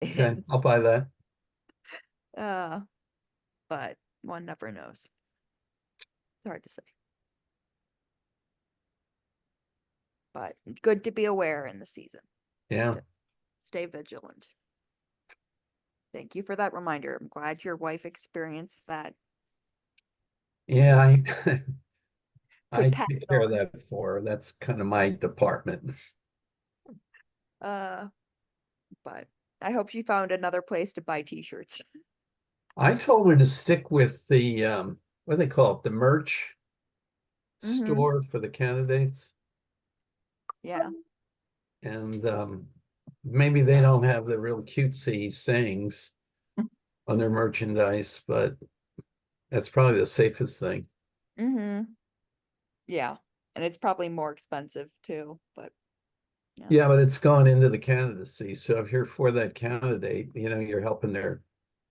Okay, And I'll buy that. uh, but one never knows. It's hard to say. But good to be aware in the season Yeah. to stay vigilant. Thank you for that reminder. I'm glad your wife experienced that. Yeah, I Could pass take it care of on. that for her. That's kind of my department. Uh, but I hope she found another place to buy t-shirts. I told her to stick with the what do they call it? The merch Mm-hmm. store for the candidates. Yeah. And maybe they don't have the real cutesy sayings on their merchandise, but that's probably the safest thing. Mm-hmm. Yeah. And it's probably more expensive too, but yeah. Yeah, but it's gone into the candidacy. So if you're for that candidate, you're helping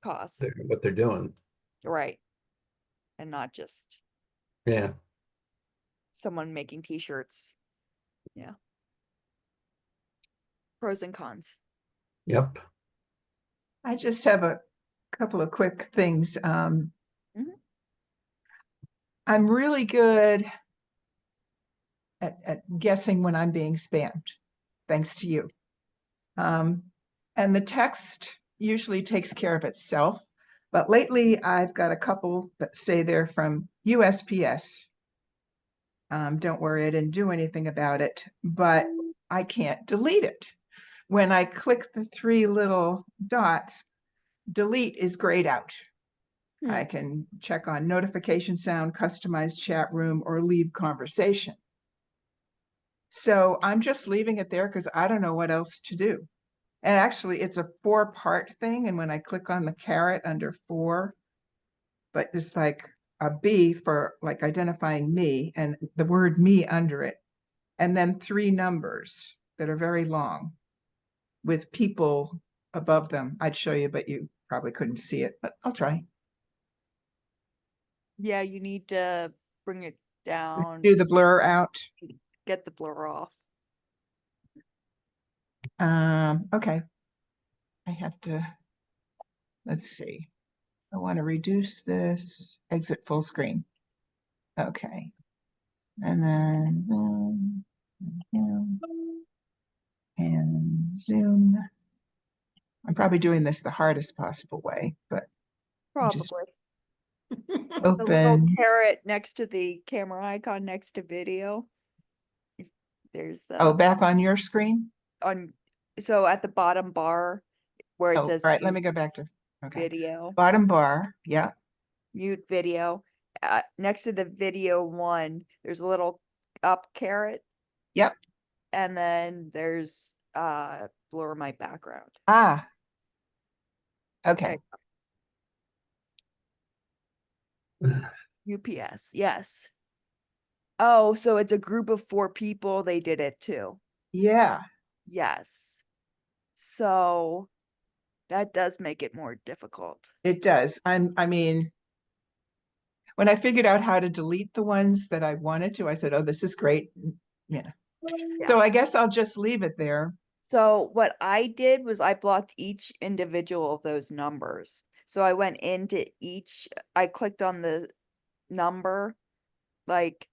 Cost. what they're doing. Right. And not just Yeah. someone making t-shirts. Yeah. Pros and cons. Yep. I just have a couple of quick things. Hmm. I'm really good at guessing when I'm being spammed, thanks to you. Um, and the text usually takes care of itself. But lately, I've got a couple that say they're from USPS. Don't worry, I didn't do anything about it, but I can't delete it. When I click the three little dots, delete is grayed out. Hmm. I can check on notification sound, customize chat room, or leave conversation. So I'm just leaving it there because I don't know what else to do. And actually, it's a 4-part thing. And when I click on the caret under 4, but it's like a B for like identifying me and the word me under it, and then 3 numbers that are very long with people above them. I'd show you, but you probably couldn't see it, but I'll try. Yeah, you need to bring it down, Do the blur out. get the blur off. Okay. I have to, let's see. I want to reduce this, exit full screen. Okay. And then and zoom. I'm probably doing this the hardest possible way, but just Probably. The little open. caret next to the camera icon next to video. There's Oh, back on your screen? on so at the bottom bar where Oh, it all says right, let me go back to, okay. video, Bottom bar, yeah, mute video. Next to the video one, there's a little up caret, yep. and then there's blur my background. Ah, Okay, okay. UPS, yes. Oh, so it's a group of 4 people. They did it too. Yeah, Yes. So that does make it more difficult. it does. I mean, when I figured out how to delete the ones that I wanted to, I said, oh, this is great. Yeah. Yeah. So I guess I'll just leave it there. So what I did was I blocked each individual of those numbers. So I went into each, I clicked on the number, like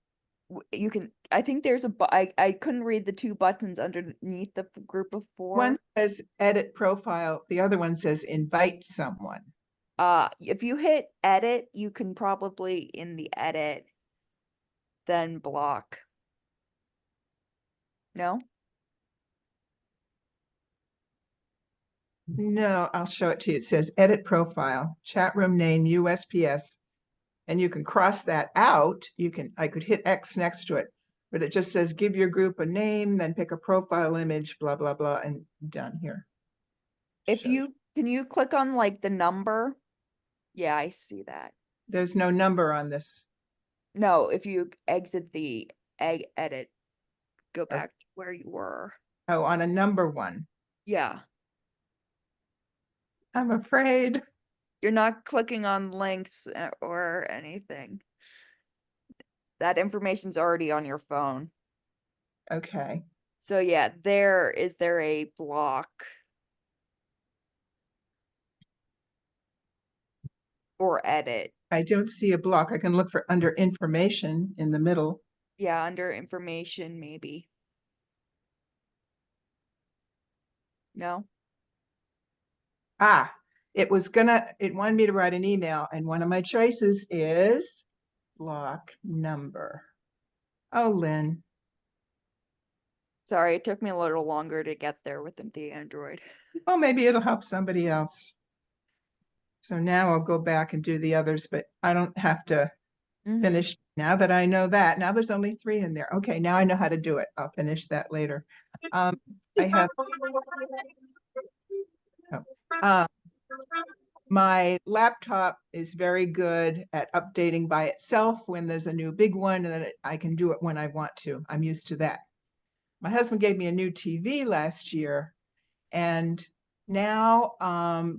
you can, I think there's I couldn't read the 2 buttons underneath the group of One 4. says edit profile, the other one says invite someone. If you hit edit, you can probably in the edit then block. No? No, I'll show it to you. It says edit profile, chat room name, USPS, and you can cross that out. I could hit X next to it, but it just says give your group a name, then pick a profile image, blah, blah, blah, and done here. If Show you. you can you click on like the number? Yeah, I see that. There's no number on this. No, if you exit the egg edit, go Oh, back to where you were. oh, on a number one. Yeah. I'm afraid. You're not clicking on links or anything. That information's already on your phone. Okay. So yeah, is there a block? or edit. I don't see a block. I can look for under information in the middle. Yeah, under information, maybe. No? Ah, it wanted me to write an email, and one of my choices is block number. Oh, Lynn. Sorry, it took me a little longer to get there with the Android. Oh, maybe it'll help somebody else. So now I'll go back and do the others, but I don't have to Mhm. finish now that I know that. Now there's only 3 in there. Okay, now I know how to do it. I'll finish that later. I have my laptop is very good at updating by itself when there's a new big one, and then I can do it when I want to. I'm used to that. My husband gave me a new TV last year, and now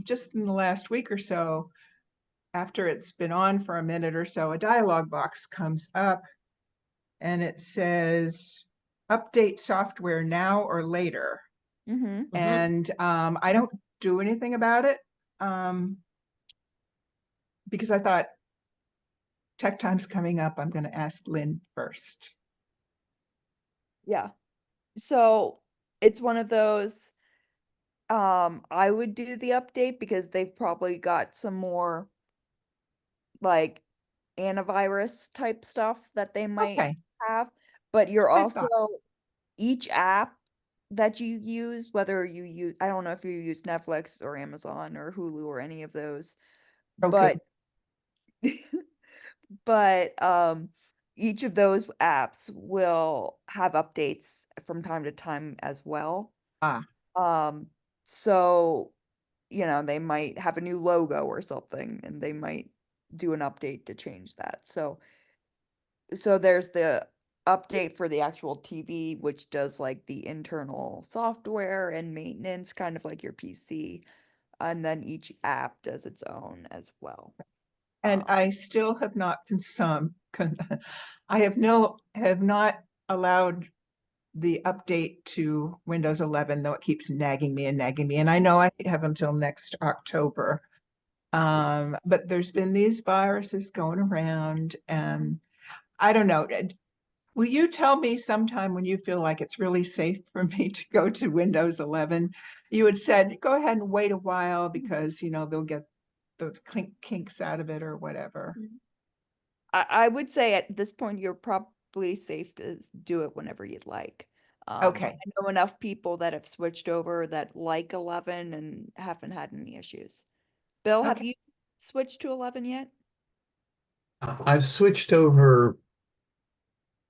just in the last week or so, after it's been on for a minute or so, a dialog box comes up and it says update software now or later. Mhm. And I don't do anything about it because I thought tech time's coming up. I'm going to ask Lynn first. Yeah. So it's one of those, I would do the update because they've probably got some more like antivirus type stuff that they might Okay, have, but you're what I also thought. each app that you use, whether you use, I don't know if you use Netflix or Amazon or Hulu or any of those, Okay. but but each of those apps will have updates from time to time as well. Ah, Um, so they might have a new logo or something and they might do an update to change that. So there's the update for the actual TV, which does like the internal software and maintenance, kind of like your PC. And then each app does its own as well. and I still have not I have not allowed the update to Windows 11, though it keeps nagging me. And I know I have until next October. But there's been these viruses going around, and I don't know. Will you tell me sometime when you feel like it's really safe for me to go to Windows 11? You had said, go ahead and wait a while because, they'll get the kinks out of it or whatever. I would say at this point you're probably safe to do it whenever you'd like. Okay. I know enough people that have switched over that like 11 and haven't had any issues. Bill, have Okay. you switched to 11 yet? I've switched over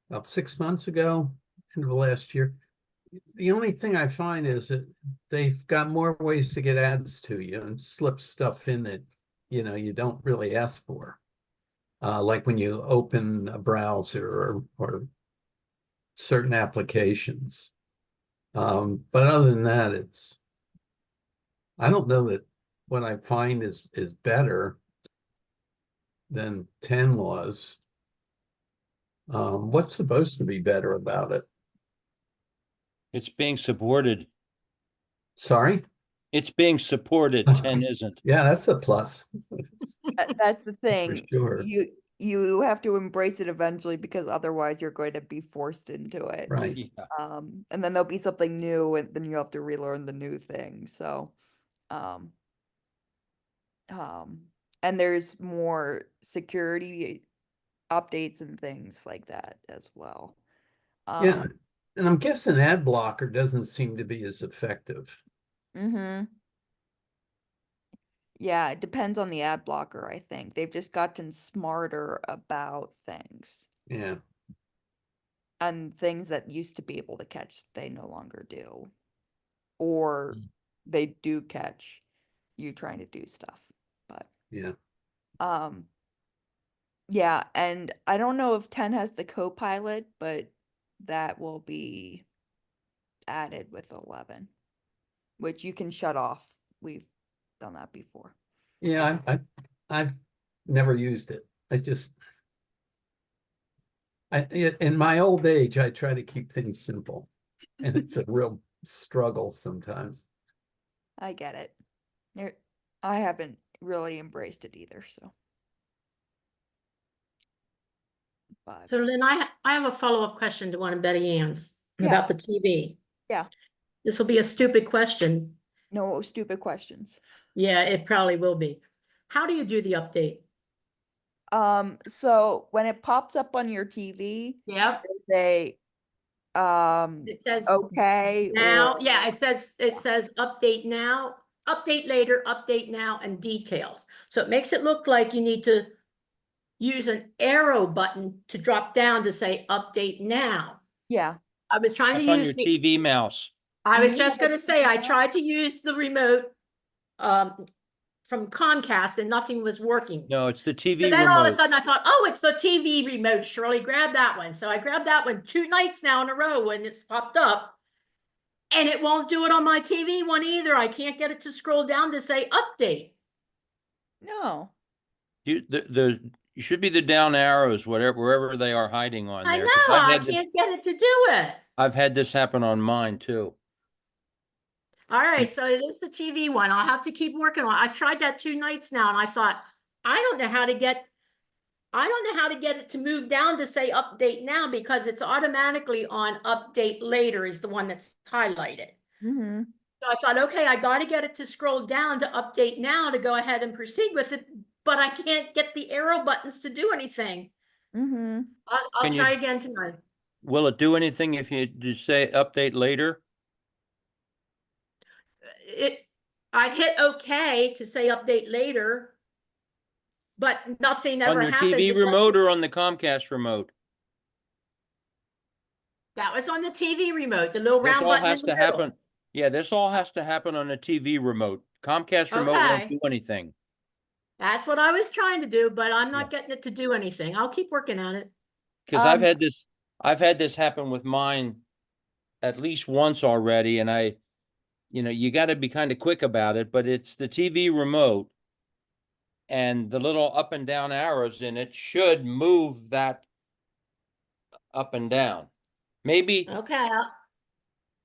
about 6 months ago, end of last year. The only thing I find is that they've got more ways to get ads to you and slip stuff in that, you don't really ask for. Like when you open a browser or certain applications. But other than that, I don't know that what I find is better than 10 was. What's supposed to be better about it? It's being supported. Sorry? It's being supported. 10 isn't. Yeah, that's a plus. That's the thing. sure. You have to embrace it eventually because otherwise you're going to be forced into it. Right. Yeah. And then there'll be something new and then you have to relearn the new thing. So, um, and there's more security updates and things like that as well. Yeah. And I'm guessing ad blocker doesn't seem to be as effective. Mm-hmm. Yeah, it depends on the ad blocker, I think. They've just gotten smarter about things. Yeah. And things that used to be able to catch, they no longer do. Or they do catch you trying to do stuff. But Yeah. yeah, and I don't know if 10 has the co-pilot, but that will be added with 11, which you can shut off. We've done that before. Yeah, I've never used it. In my old age, I try to keep things simple, and it's a real struggle sometimes. I get it. I haven't really embraced it either, so. But, So then I have a follow-up question to one of Betty Ann's Yeah. about the TV. Yeah. This will be a stupid question. no stupid questions. Yeah, it probably will be. How do you do the update? So when it pops up on your TV, Yep. say, It says okay, now, or, yeah, it says update now, update later, update now, and details. So it makes it look like you need to use an arrow button to drop down to say update now. yeah, I was trying That's to on use your the, TV mouse. I Do was you just have a gonna say, I TV tried to use the remote from Comcast and nothing was working. No, it's the So TV then all of a remote. sudden I thought, oh, it's the TV remote, Shirley, grab that one. So I grabbed that one 2 nights now in a row when it's popped up. And it won't do it on my TV one either. I can't get it to scroll down to say update. no, You should be the down arrows, wherever they are hiding on I there. 'cause know, I can't get it to do it. I've had this happen on mine too. All right, so it is the TV one. I'll have to keep working on it. I've tried that 2 nights now and I thought, I don't know how to get it to move down to say update now because it's automatically on update later is the one that's highlighted. mm-hmm, So I thought, okay, I got to get it to scroll down to update now to go ahead and proceed with it, but I can't get the arrow buttons to do anything. mm-hmm. I'll Can you- try again tonight. Will it do anything if you just say update later? I've hit okay to say update later, but nothing On ever your happens. TV It doesn't- remote or on the Comcast remote? That was on the TV remote, the little This round all button in has the to middle. happen. Yeah, this all has to happen on a TV remote. Comcast remote Okay. won't do anything. That's what I was trying to do, but I'm not getting it to do anything. I'll keep working on it. Cause I've Um, had this happen with mine at least once already, and you gotta be kind of quick about it, but it's the TV remote. And the little up and down arrows in it should move that up and down. Maybe Okay,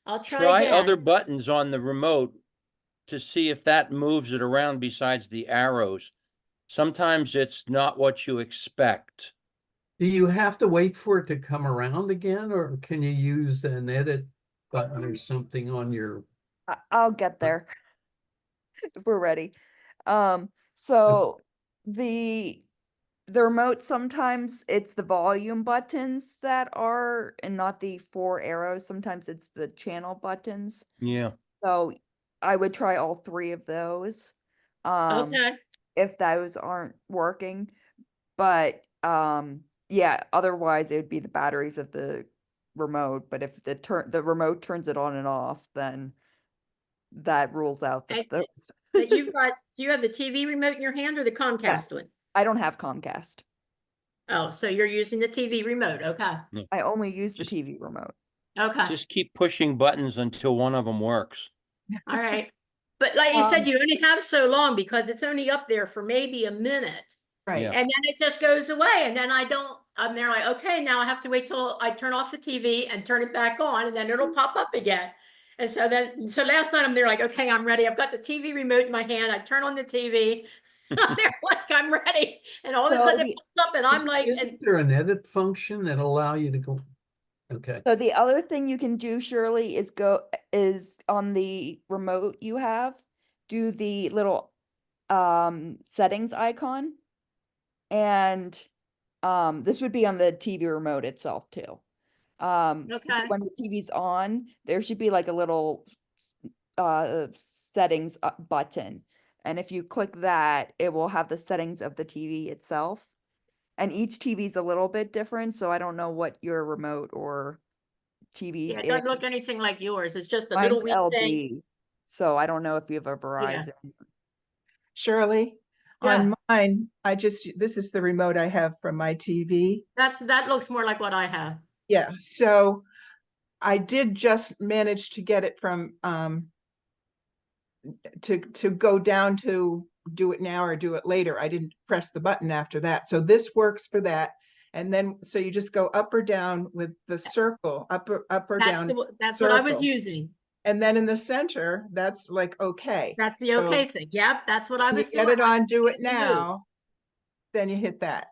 I'll try try again. other buttons on the remote to see if that moves it around besides the arrows. Sometimes it's not what you expect. Do you have to wait for it to come around again, or can you use an edit button or something on your? I'll get there if we're ready. So the remote, sometimes it's the volume buttons that are, and not the 4 arrows. Sometimes it's the channel buttons. Yeah. So I would try all 3 of those. Okay, If those aren't working, but, yeah, otherwise it would be the batteries of the remote, but if the remote turns it on and off, then that rules out Okay. those. but you have the TV remote in your hand or the Comcast Yes. one? I don't have Comcast. Oh, so you're using the TV remote, okay, I only use the Just- TV remote. okay, Just keep pushing buttons until one of them works. all right. But like you said, Um, you only have so long because it's only up there for maybe a minute. Right. Yeah. And then it just goes away and then I'm there like, okay, now I have to wait till I turn off the TV and turn it back on and then it'll pop up again. And so last night I'm there like, okay, I'm ready. I've got the TV remote in my hand. I turn on the TV. I'm there like, I'm ready. And all of a So sudden the- it pops up and I'm like, and Isn't there an edit function that allow you to go? Okay, So the other thing you can do, Shirley, is on the remote you have, do the little settings icon. And this would be on the TV remote itself too. So Okay. when the TV's on, there should be like a little settings button. And if you click that, it will have the settings of the TV itself. And each TV is a little bit different, so I don't know what your remote or TV yeah, it is. doesn't look anything like yours. It's just a little Mine's wee thing. LG, so I don't know if you have a Verizon. Shirley, Yeah. on mine, this is the remote I have from my TV. That looks more like what I have. Yeah, so I did just manage to get it from, to go down to do it now or do it later. I didn't press the button after that. So this works for that. And then, so you just go up or down with the circle, up or That's down. that's what I was circle. using. And then in the center, that's like, okay. That's the So okay thing. Yep, that's what I when you was get doing. it on, do it didn't move. now, then you hit that.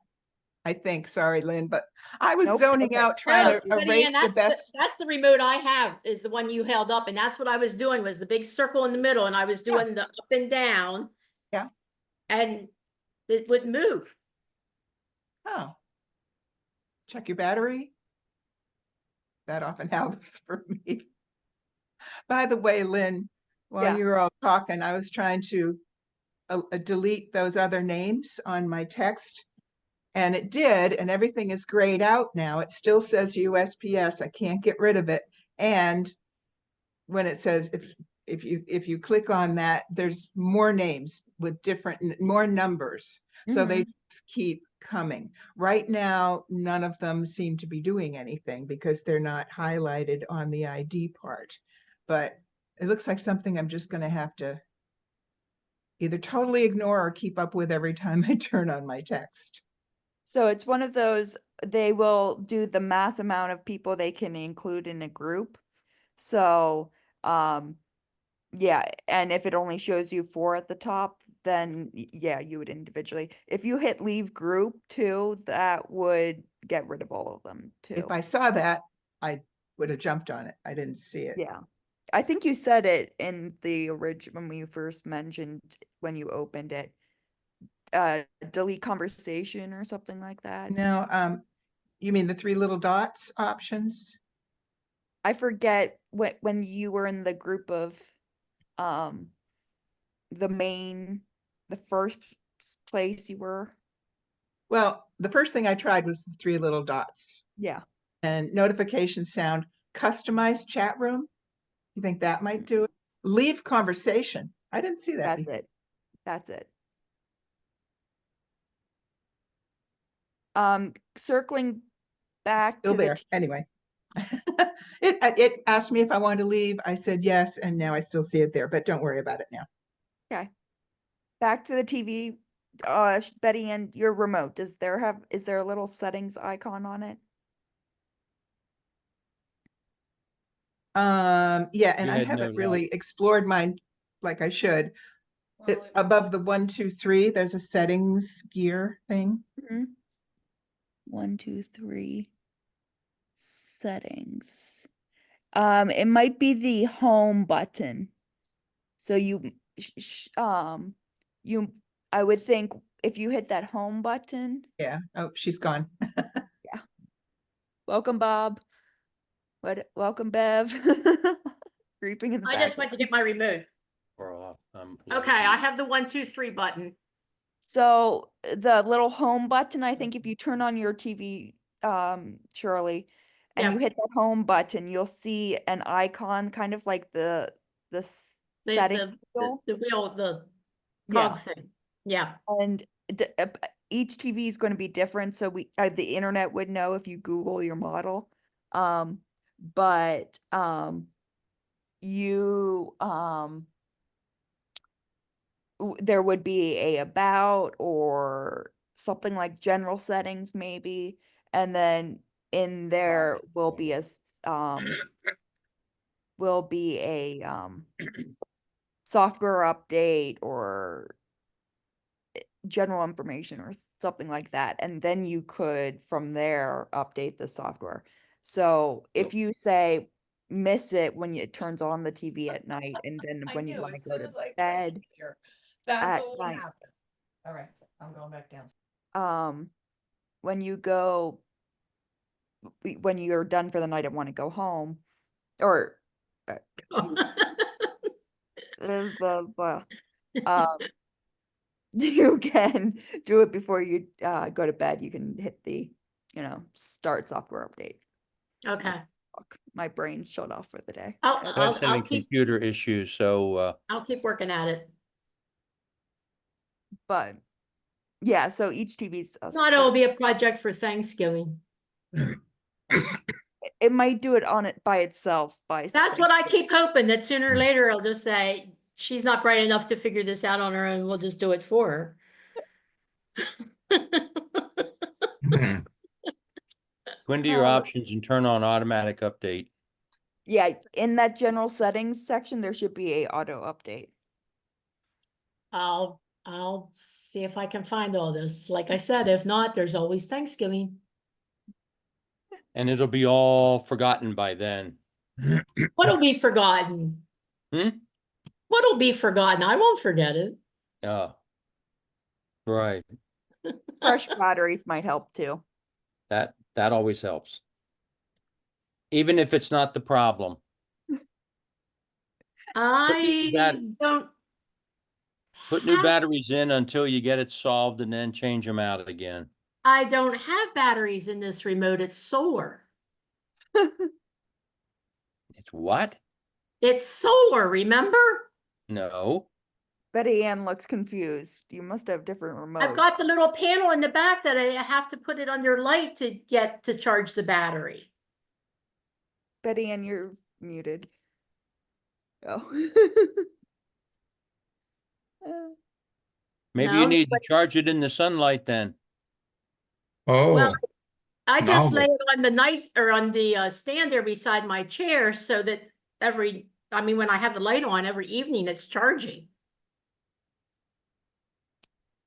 I think, sorry, Lynn, but I was Nope, zoning okay. out trying No, to but erase Ian, the best. that's the remote I have is the one you held up, and that's what I was doing was the big circle in the middle, and I was Yeah. doing the up and down. Yeah. And it would move. Oh. Check your battery. That often happens for me. By the way, Lynn, while Yeah. you were all talking, I was trying to delete those other names on my text. And it did, and everything is grayed out now. It still says USPS. I can't get rid of it. And when it says if you click on that, there's more names with more numbers. So they just keep coming. Right now, none of them seem to be doing anything because they're not highlighted on the ID part. But it looks like something I'm just going to have to either totally ignore or keep up with every time I turn on my text. So it's one of those, they will do the mass amount of people they can include in a group. So, yeah, and if it only shows you 4 at the top, then yeah, you would individually. If you hit leave group too, that would get rid of all of them too. If I saw that, I would have jumped on it. I didn't see it. Yeah. I think you said it in the original when you first mentioned when you opened it. Delete conversation or something like that. No, you mean the 3 little dots options? I forget when you were in the group of the first place you were. Well, the first thing I tried was the 3 little dots Yeah. and notification sound, customized chat room. You think that might do it? Leave conversation. I didn't see that. That's before. it. That's it. Circling back Still to the there. Anyway, it asked me if I wanted to leave. I said yes, and now I still see it there, but don't worry about it now. Okay. Back to the TV. Betty, and your remote, is there a little settings icon on it? Yeah, and You I had haven't no really explored mine like I should. Well, it Above the 1, 2, 3, there's a settings gear thing. 1, 2, 3 settings. It might be the home button. So I would think if you hit that home button. Yeah. Oh, she's gone. Welcome, Bob. Welcome, Bev. Creeping in the I back. just went to get my remote. Okay, I have the 1, 2, 3 button. So the little home button, I think if you turn on your TV, Shirley, and you Yeah. hit that home button, you'll see an icon, kind of like the The setting wheel. the wheel, the Yeah. cog thing. Yeah. And each TV is going to be different, so the internet would know if you Google your model. But you there would be a about or something like general settings maybe, and then in there will be a software update or general information or something like that, and then you could from there update the software. So if you say miss it when it turns on the TV at night, and then when you want to go to bed That's at what would night. happen. All right, I'm going back down. When you're done for the night and want to go home, or you can do it before you go to bed. You can hit the start software update. Okay. My brain shut off for the day. Bev's having computer issues, so I'll keep working at it. But yeah, so each TV's Not it will be a project for Thanksgiving. it might do it on it by itself That's what I keep hoping, that sooner or later I'll just say, she's not bright enough to figure this out on her own, we'll just do it for her. go into your options and turn on automatic update. Yeah, in that general settings section, there should be a auto update. I'll see if I can find all this. Like I said, if not, there's always Thanksgiving. And it'll be all forgotten by then. What'll be forgotten? Hmm? What'll be forgotten? I won't forget it. Oh. Right. Fresh batteries might help too. That always helps. Even if it's not the problem. I that- don't. Put new have- batteries in until you get it solved and then change them out again. I don't have batteries in this remote. It's solar. It's what? It's solar, remember? No. Betty Ann looks confused. You must have different remotes. I've got the little panel in the back that I have to put it under light to get to charge the battery. Betty Ann, you're muted. Oh. Maybe No, you need to charge it in the sunlight then. Oh, I just lay novel. it on the night or on the stand there beside my chair so that when I have the light on every evening, it's charging.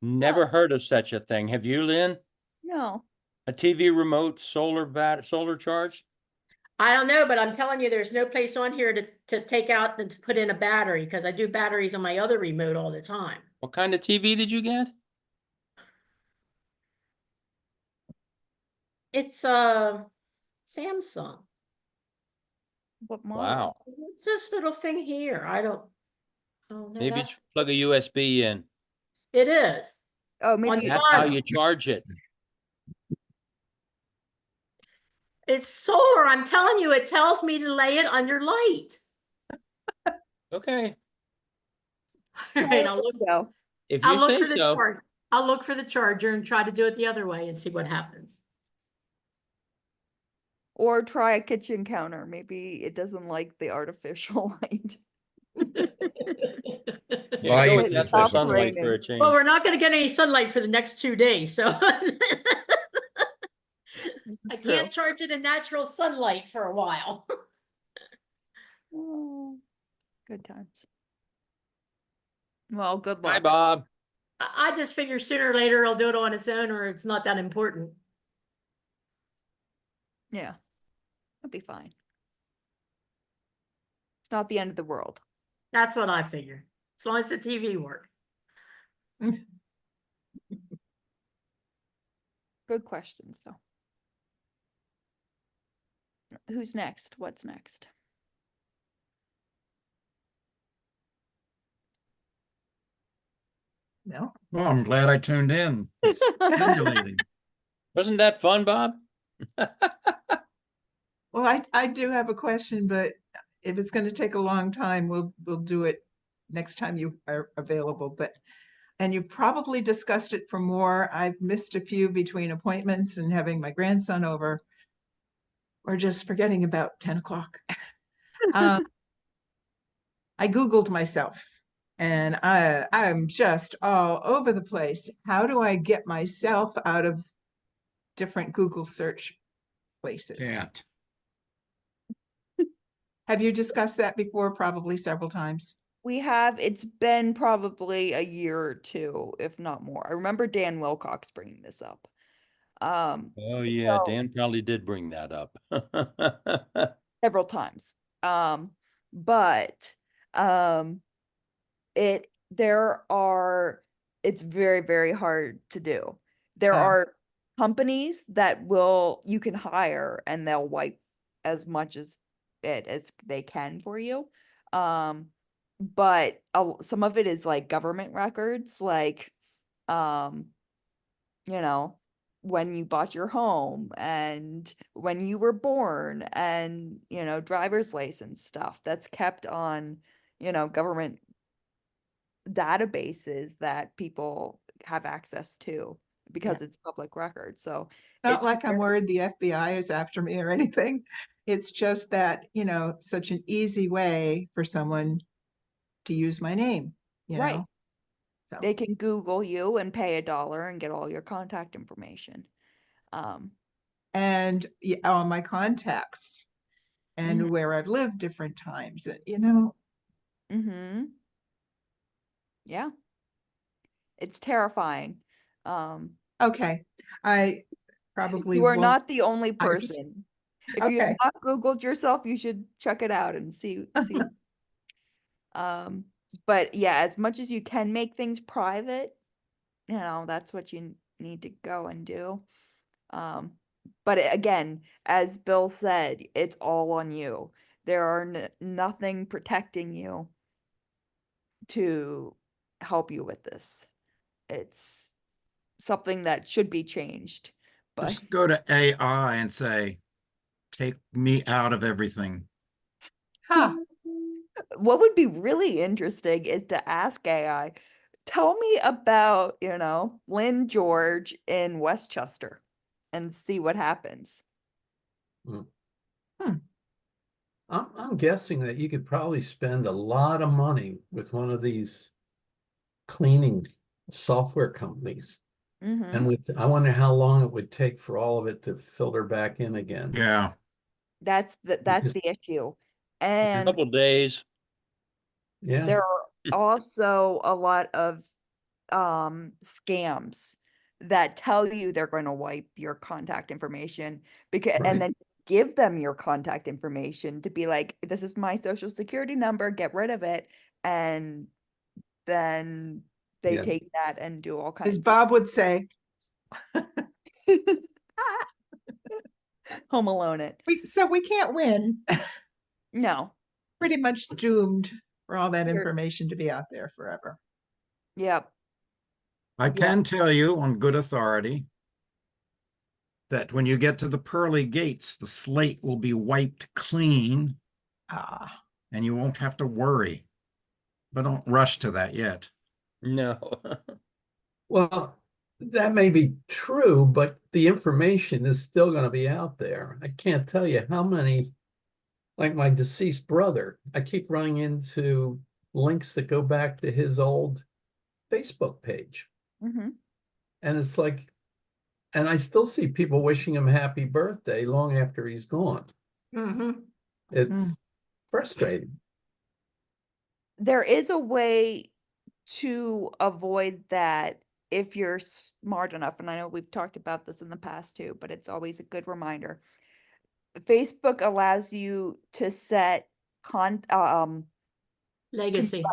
Never heard of such a thing. Have you, Lynn? No. A TV remote solar charged? I don't know, but I'm telling you, there's no place on here to take out and to put in a battery because I do batteries on my other remote all the time. What kind of TV did you get? It's a Samsung. What model? Wow. What's this little thing here? I don't. Oh no, Maybe it's plug a USB in. it is. Oh, On maybe the That's how bottom. you charge it. It's solar. I'm telling you, it tells me to lay it under light. Okay. All right, I'll look. so. If I'll you look say for the so. charger. I'll look for the charger and try to do it the other way and see what happens. Or try a kitchen counter. Maybe it doesn't like the artificial light. Yeah, Light go is with natural Stop sunlight for a raining. change. Well, we're not going to get any sunlight for the next 2 days, so I It's can't charge it in natural sunlight for a while. Oh, good times. Well, good Hi, luck. Bob. I just figure sooner or later it'll do it on its own or it's not that important. Yeah, it'll be fine. It's not the end of the world. That's what I figure. As long as the TV works. Good questions, though. Who's next? What's next? No? Well, I'm glad I tuned in. It's stimulating. Wasn't that fun, Bob? Well, I do have a question, but if it's going to take a long time, we'll do it next time you are available. And you probably discussed it for more. I've missed a few between appointments and having my grandson over, or just forgetting about 10 o'clock. I Googled myself, and I'm just all over the place. How do I get myself out of different Google search places? Can't. Have you discussed that before? Probably several times. We have, it's been probably a year or two, if not more. I remember Dan Wilcox bringing this up. Oh, yeah, So- Dan probably did bring that up. Several times. But it's very, very hard to do. There Oh. are companies that you can hire and they'll wipe as much as they can for you. But some of it is like government records, like, when you bought your home and when you were born and, driver's license stuff that's kept on, government databases that people have access to because it's public record. So Not it's like I'm very- worried the FBI is after me or anything. It's just that, such an easy way for someone to use my name, Right. know? So, They can Google you and pay $1 and get all your contact information. and all my contacts. and where I've lived different times, you know. Mm-hmm. Yeah. It's terrifying. Um, Okay, I probably you are won't. not the only I just- person. If you have Okay. not Googled yourself, you should check it out and see. Um, but yeah, as much as you can make things private, that's what you need to go and do. But again, as Bill said, it's all on you. There are nothing protecting you to help you with this. It's something that should be changed. But Just go to AI and say, take me out of everything. Huh. what would be really interesting is to ask AI, tell me about, Lynn George in Westchester and see what happens. I'm guessing that you could probably spend a lot of money with one of these cleaning software companies. Mm-hmm. And I wonder how long it would take for all of it to filter back in again. Yeah. That's Because- the issue. A And couple days. Yeah, there are also a lot of scams that tell you they're going to wipe your contact information because Right. and then give them your contact information to be like, this is my social security number, get rid of it. And then they Yeah. take that and do all kinds As of Bob would say, Home Alone it. so we can't win. No. Pretty much doomed for all that You're- information to be out there forever. Yep. I Yeah. can tell you on good authority that when you get to the pearly gates, the slate will be wiped clean Ah, and you won't have to worry. But don't rush to that yet. No. well, that may be true, but the information is still going to be out there. I can't tell you how many, like my deceased brother, I keep running into links that go back to his old Facebook page. Mm-hmm. And it's like, and I still see people wishing him happy birthday long after he's gone. It's Mm. frustrating. There is a way to avoid that if you're smart enough, and I know we've talked about this in the past too, but it's always a good reminder. Facebook allows you to set Legacy.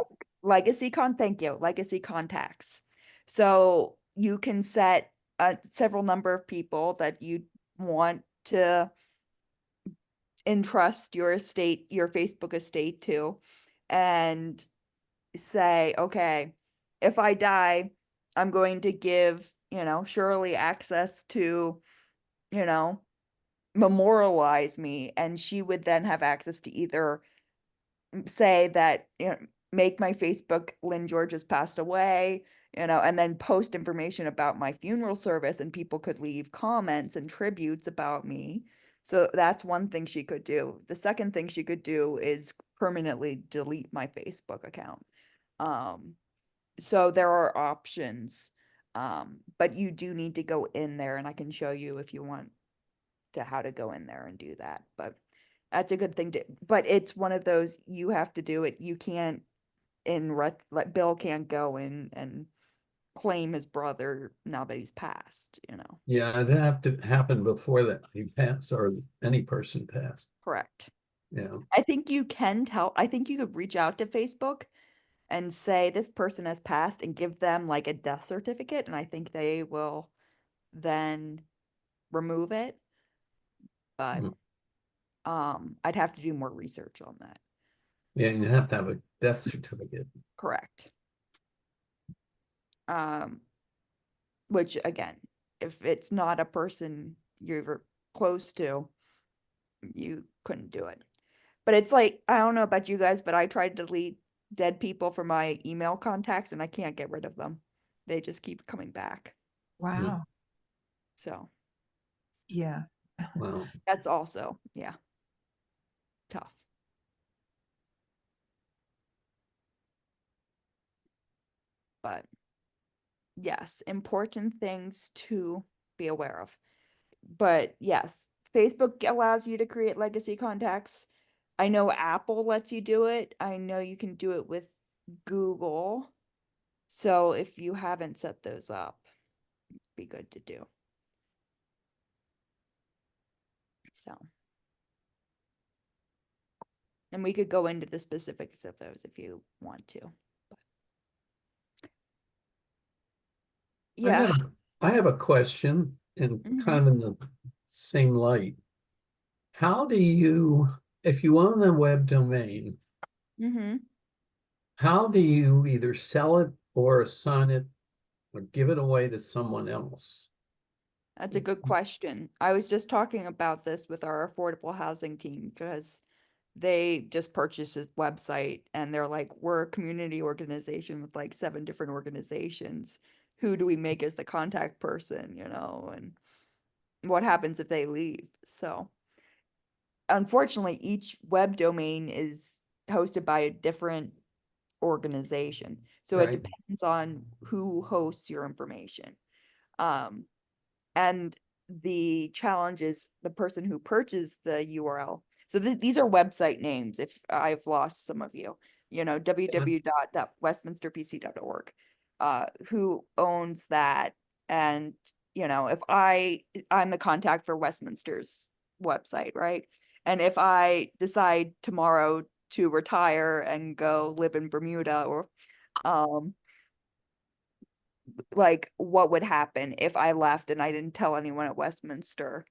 legacy contacts. So you can set several number of people that you want to entrust your Facebook estate to, and say, okay, if I die, I'm going to give, Shirley access to, memorialize me. And she would then have access to either say that, make my Facebook, Lynn George has passed away, and then post information about my funeral service, and people could leave comments and tributes about me. So that's one thing she could do. The second thing she could do is permanently delete my Facebook account. So there are options, but you do need to go in there, and I can show you if you want to how to go in there and do that. But that's a good thing to, but it's one of those, you have to do it. You can't like Bill can't go in and claim his brother now that he's passed, Yeah, it'd have to happen before that he passed or any person passed. Correct. Yeah. I think you could reach out to Facebook and say this person has passed and give them like a death certificate, and I think they will then remove it. But I'd have to do more research on that. Yeah, you have to have a death certificate. Correct. Which again, if it's not a person you're close to, you couldn't do it. But it's like, I don't know about you guys, but I tried to delete dead people from my email contacts and I can't get rid of them. They just keep coming back. Wow. So Yeah. Wow. that's also, yeah, tough. But yes, important things to be aware of. But yes, Facebook allows you to create legacy contacts. I know Apple lets you do it. I know you can do it with Google. So if you haven't set those up, it'd be good to do. So. And we could go into the specifics of those if you want to. But. Yeah. I have a question and Mhm. kind of in the same light. How do you, if you own a web domain, Mm-hmm. how do you either sell it or assign it or give it away to someone else? That's a good question. I was just talking about this with our affordable housing team because they just purchased this website and they're like, we're a community organization with like 7 different organizations. Who do we make as the contact person, and what happens if they leave? So unfortunately, each web domain is hosted by a different organization. So it Right. depends on who hosts your information. And the challenge is the person who purchased the URL. So these are website names. If I've lost some of you, www.westminsterpc.org, who owns that. And, if I'm the contact for Westminster's website, right? And if I decide tomorrow to retire and go live in Bermuda or, like what would happen if I left and I didn't tell anyone at Westminster,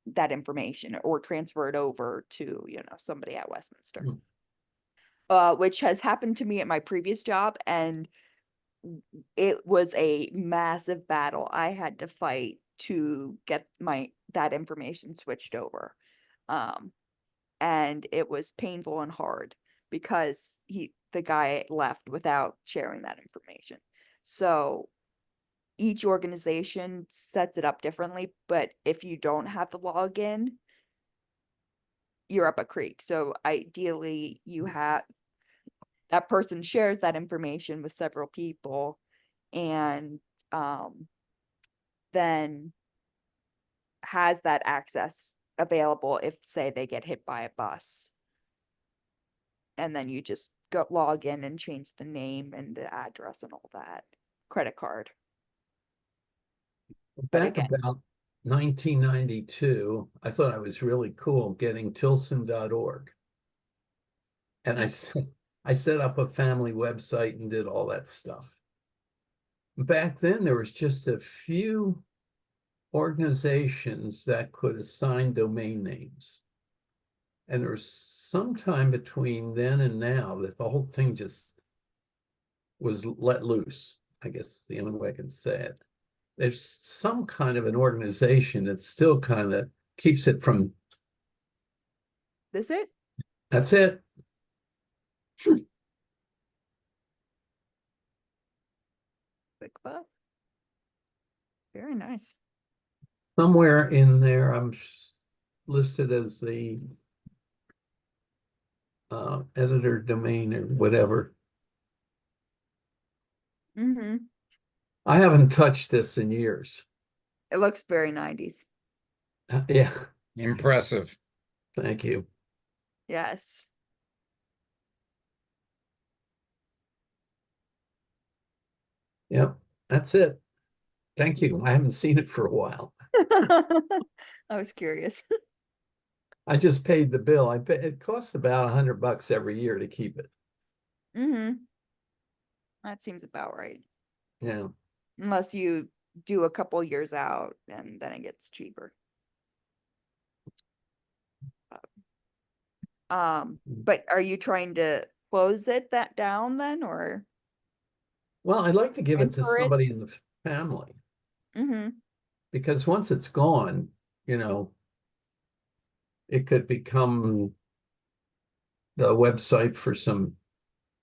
that information or transfer it over to, somebody at Westminster. Which has happened to me at my previous job, and it was a massive battle I had to fight to get that information switched over. And it was painful and hard because the guy left without sharing that information. So each organization sets it up differently, but if you don't have the login, you're up a creek. So ideally you have that person shares that information with several people, and then has that access available if, say, they get hit by a bus. And then you just log in and change the name and the address and all that. Credit card. Back again- about 1992, I thought I was really cool getting Tilson.org. And I set up a family website and did all that stuff. Back then, there was just a few organizations that could assign domain names. And there was some time between then and now that the whole thing just was let loose. I guess the only way I can say it. There's some kind of an organization that still kind of keeps it from. This it? That's it. Quick buff. Very nice. Somewhere in there, I'm listed as the editor domain or whatever. Mm-hmm. I haven't touched this in years. It looks very 90s. Yeah, Impressive. thank you. Yes. Yep, that's it. Thank you. I haven't seen it for a while. I was curious. I just paid the bill. It costs about $100 every year to keep it. Mm-hmm. That seems about right. Yeah. Unless you do a couple years out and then it gets cheaper. But are you trying to close that down then, or? Well, I'd like to give it to Transfer it? somebody in the family Mm-hmm. because once it's gone, it could become the website for some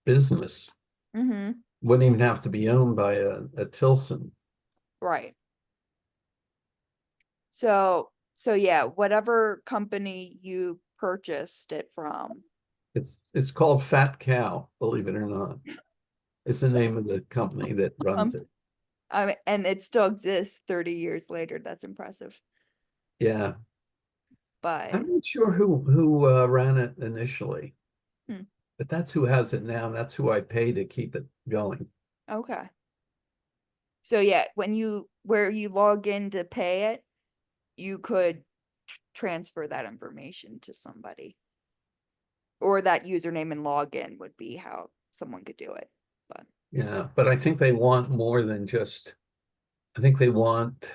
business. Mm-hmm. Wouldn't even have to be owned by a Tilson. Right. So yeah, whatever company you purchased it from. It's called Fat Cow, believe it or not. It's the name of the company that runs it. And it still exists 30 years later. That's impressive. Yeah. but I'm not sure who ran it initially. Hmm. But that's who has it now. That's who I pay to keep it going. okay. So yeah, where you log in to pay it, you could transfer that information to somebody. Or that username and login would be how someone could do it. But Yeah, but I think they want more than just, I think they want,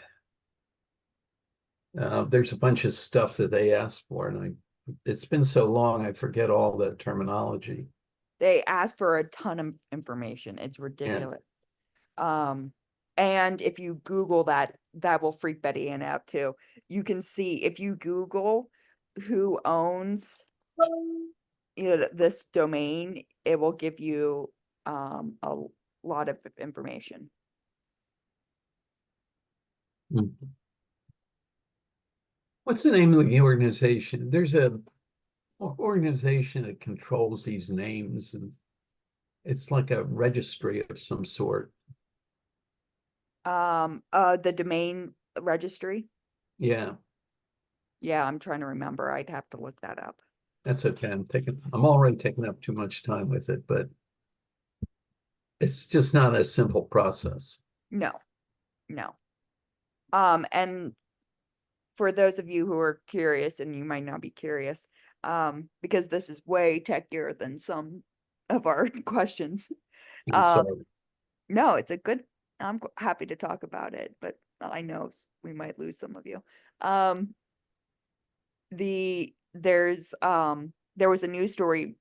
there's a bunch of stuff that they ask for, and it's been so long, I forget all the terminology. they ask for a ton of information. It's ridiculous. And if you Google that, that will freak Betty Ann out too. You can see if you Google who owns this domain, it will give you a lot of information. What's the name of the organization? There's a organization that controls these names, and it's like a registry of some sort. The domain registry. Yeah, Yeah, I'm trying to remember. I'd have to look that up. that's okay. I'm already taking up too much time with it, but it's just not a simple process. No. And for those of you who are curious, and you might not be curious, because this is way techier than some of our questions. I'm sorry. No, it's a good, I'm happy to talk about it, but I know we might lose some of you. There was a news story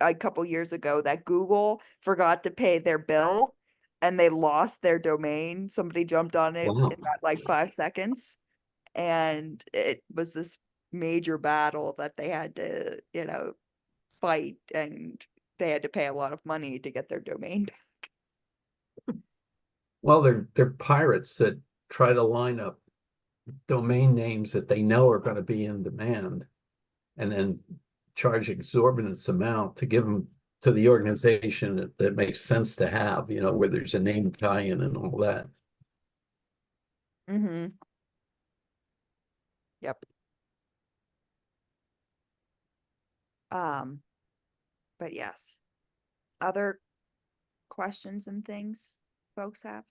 a couple years ago that Google forgot to pay their bill and they lost their domain. Somebody jumped on it Wow. in that like 5 seconds. And it was this major battle that they had to, fight, and they had to pay a lot of money to get their domain back. Well, they're pirates that try to line up domain names that they know are going to be in demand, and then charge exorbitant amount to give them to the organization that makes sense to have, where there's a name tie-in and all that. Mm-hmm. Yep. But yes. Other questions and things folks have?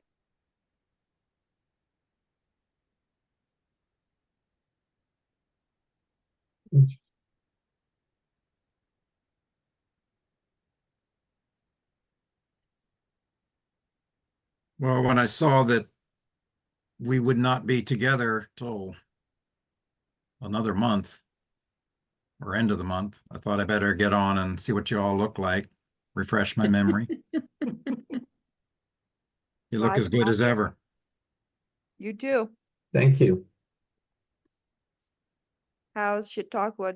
Well, when I saw that we would not be together till another month or end of the month, I thought I better get on and see what you all look like, refresh my memory. You look Glad as to good help as you. ever. You too. Thank you. How's Chautauqua?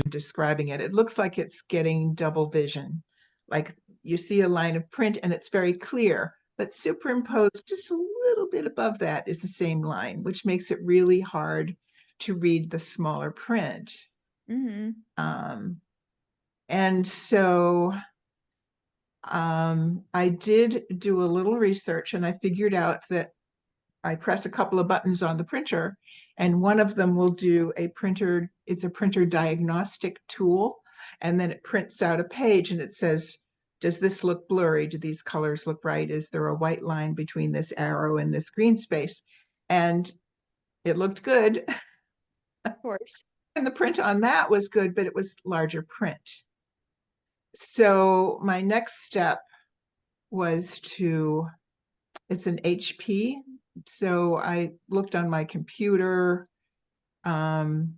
Describing it, it looks like it's getting double vision. Like you see a line of print and it's very clear, but superimposed just a little bit above that is the same line, which makes it really hard to read the smaller print. Mm-hmm. And so I did do a little research, and I figured out that I press a couple of buttons on the printer, and one of them will do it's a printer diagnostic tool, and then it prints out a page and it says, does this look blurry? Do these colors look right? Is there a white line between this arrow and this green space? And it looked good. Of course. And the print on that was good, but it was larger print. So my next step was it's an HP. So I looked on my computer, and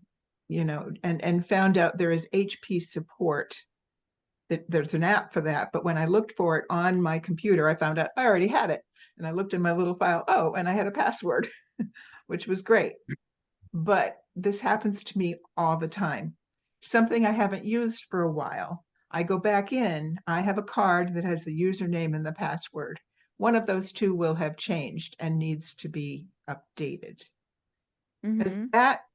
found out there is HP support. There's an app for that. But when I looked for it on my computer, I found out I already had it. And I looked in my little file, and I had a password, which was great. But this happens to me all the time. Something I haven't used for a while. I go back in, I have a card that has the username and the password. One of those two will have changed and needs to be updated. Mm-hmm.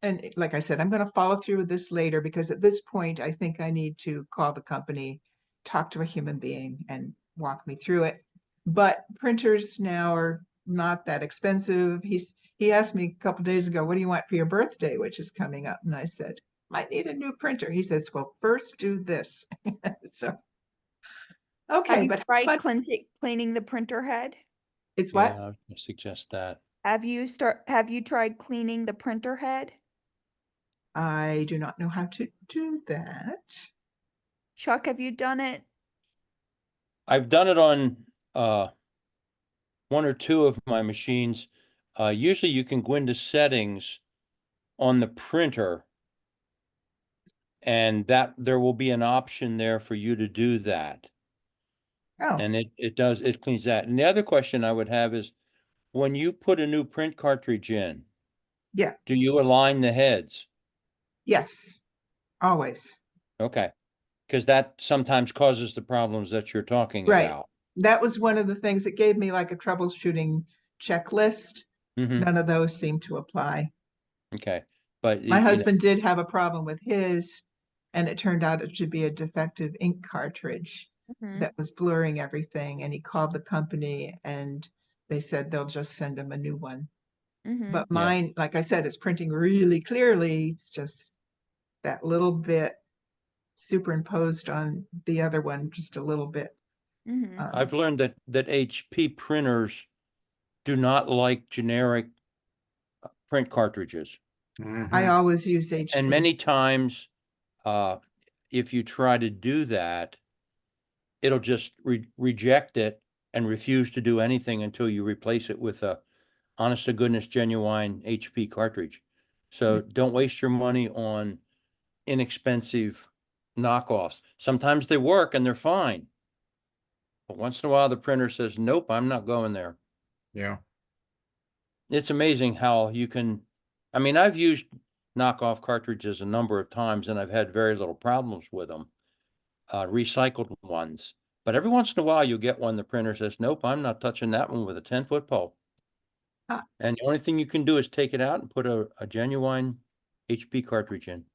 And like I said, I'm going to follow through with this later, because at this point, I think I need to call the company, talk to a human being, and walk me through it. But printers now are not that expensive. He asked me a couple days ago, what do you want for your birthday, which is coming up? And I said, might need a new printer. He says, well, first do this. So, Have okay, you tried but cleaning the printer head? it's Yeah, what? I would suggest that. Have you tried cleaning the printer head? I do not know how to do that. Chuck, have you done it? I've done it on one or two of my machines. Usually you can go into settings on the printer, and that there will be an option there for you to do that. Oh, And it cleans that. And the other question I would have is, when you put a new print cartridge in, yeah, do you align the heads? yes, always. Okay, because that sometimes causes the problems that you're talking Right. about. That was one of the things that gave me like a troubleshooting checklist. Mhm. None of those seem to apply. Okay, but My you know, husband did have a problem with his, and it turned out it should be a defective ink cartridge Mhm, that was blurring everything. And he called the company and they said they'll just send him a new one. mhm. But Yeah. mine, like I said, is printing really clearly. It's just that little bit superimposed on the other one, just a little bit. Mhm. I've learned that HP printers do not like generic print cartridges. I Mhm. always use HP. And many times, if you try to do that, it'll just reject it and refuse to do anything until you replace it with a honest to goodness, genuine HP cartridge. So don't waste your money on inexpensive knockoffs. Sometimes they work and they're fine. But once in a while, the printer says, nope, I'm not going there. Yeah. It's amazing how you can, I mean, I've used knockoff cartridges a number of times and I've had very little problems with them, recycled ones. But every once in a while, you get one, the printer says, nope, I'm not touching that one with a 10-foot pole. Ah. And the only thing you can do is take it out and put a genuine HP cartridge in.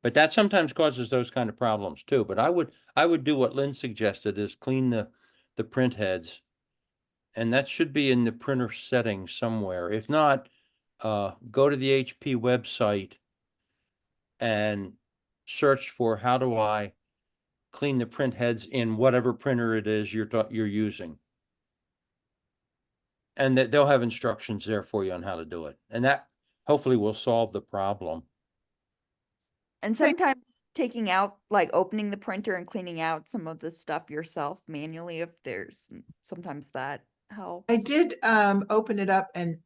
But that sometimes causes those kind of problems too. But I would do what Lynn suggested, is clean the print heads. And that should be in the printer settings somewhere. If not, go to the HP website and search for how do I clean the print heads in whatever printer it is you're using. And that they'll have instructions there for you on how to do it. And that hopefully will solve the problem. And sometimes taking out, like opening the printer and cleaning out some of the stuff yourself manually, if there's, sometimes that helps. I did open it up and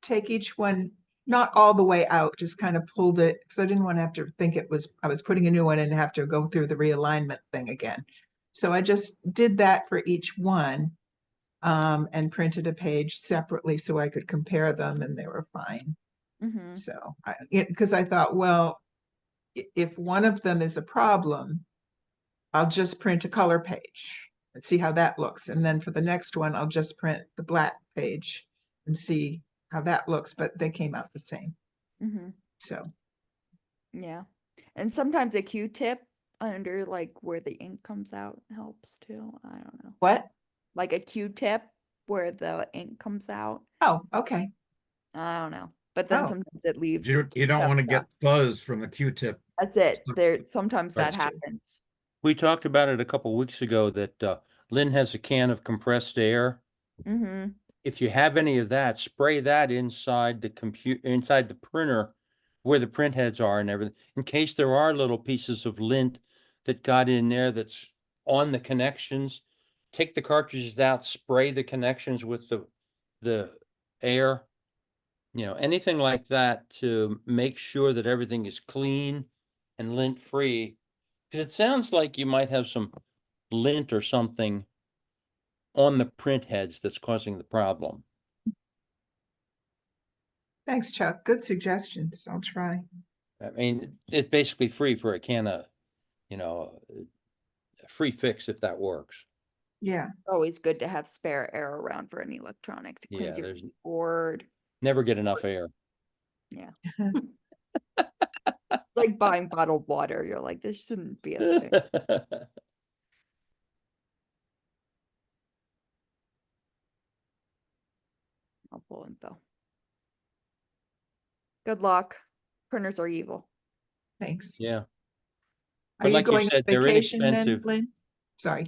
take each one, not all the way out, just kind of pulled it because I didn't want to have to think I was putting a new one and have to go through the realignment thing again. So I just did that for each one and printed a page separately so I could compare them and they were fine. Mhm. So because I thought, well, if one of them is a problem, I'll just print a color page and see how that looks. And then for the next one, I'll just print the black page and see how that looks, but they came out the same. Mhm. So, Yeah. And sometimes a Q-tip under like where the ink comes out helps too. I don't know. what? Like a Q-tip where the ink comes out. Oh, okay. I don't know. But then Oh. sometimes it leaves. You don't stuff want to down. get fuzz from the Q-tip. That's it. stuff. There, sometimes that That's true. happens. We talked about it a couple weeks ago that Lynn has a can of compressed air. Mm-hmm. If you have any of that, spray that inside inside the printer where the print heads are and everything, in case there are little pieces of lint that got in there that's on the connections. Take the cartridges out, spray the connections with the air, anything like that to make sure that everything is clean and lint free. Because it sounds like you might have some lint or something on the print heads that's causing the problem. Thanks, Chuck. Good suggestions. I'll try. I mean, it's basically free for a can of, a free fix if that works. Yeah. Always good to have spare air around for any electronics. It Yeah, cleans your there's keyboard. never get enough air. Yeah. It's like buying bottled water. You're like, this shouldn't be a thing. Good luck. Printers are evil. Thanks. Yeah. Are But you like you going on said, they're vacation then, inexpensive. Lynn? Sorry.